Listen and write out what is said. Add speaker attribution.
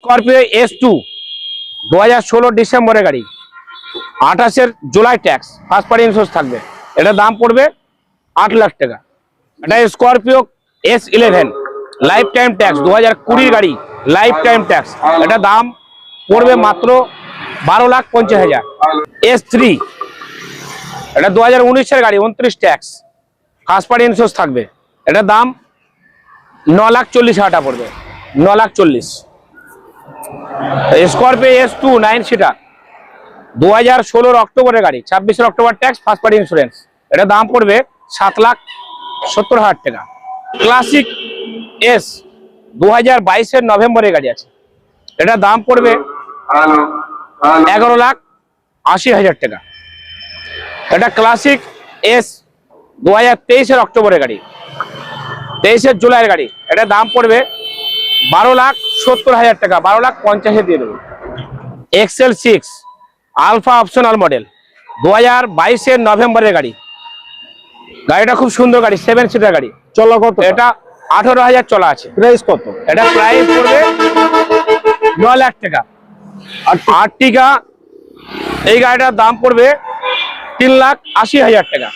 Speaker 1: Scorpio S2 2016 ডিসেম্বরের গাড়ি, 28 July tax, first party insurance থাকবে। এটা দাম পড়বে 8 লাখ টাকা। এটা Scorpio S11 life time tax, 2020 গাড়ি, লাইফ টাইম ট্যাক্স। এটা দাম পড়বে মাত্র 12,50,000। S3 এটা 2019 গাড়ি, 29 ট্যাক্স, ফার্স্ট পার্টি ইন্স্যুরেন্স থাকবে। এটা দাম 9,40,000 টাকা পড়বে, 9,40,000। স্করপিও S2 9 সিটার, 2016 অক্টোবরের গাড়ি, 26 October tax, first party insurance. এটা দাম পড়বে 7,70,000 টাকা। ক্লাসিক S 2022 নভেম্বরের গাড়ি আছে, এটা দাম পড়বে 11,80,000 টাকা। এটা ক্লাসিক S 2023 অক্টোবরের গাড়ি, 23 জুলাইয়ের গাড়ি। এটা দাম পড়বে 12,70,000 টাকা, 12,50,000 দিয়ে দেবো। XL6 আলফা অপশনাল মডেল, 2022 নভেম্বরের গাড়ি। গাড়িটা খুব সুন্দর গাড়ি, 7 সিটার গাড়ি।
Speaker 2: চলা কত?
Speaker 1: এটা 18,000 চলা আছে।
Speaker 2: প্রাইস কত?
Speaker 1: এটা প্রাইস পড়বে 9 লাখ টাকা। আর্টিকা এই গাড়িটার দাম পড়বে 3,80,000 টাকা।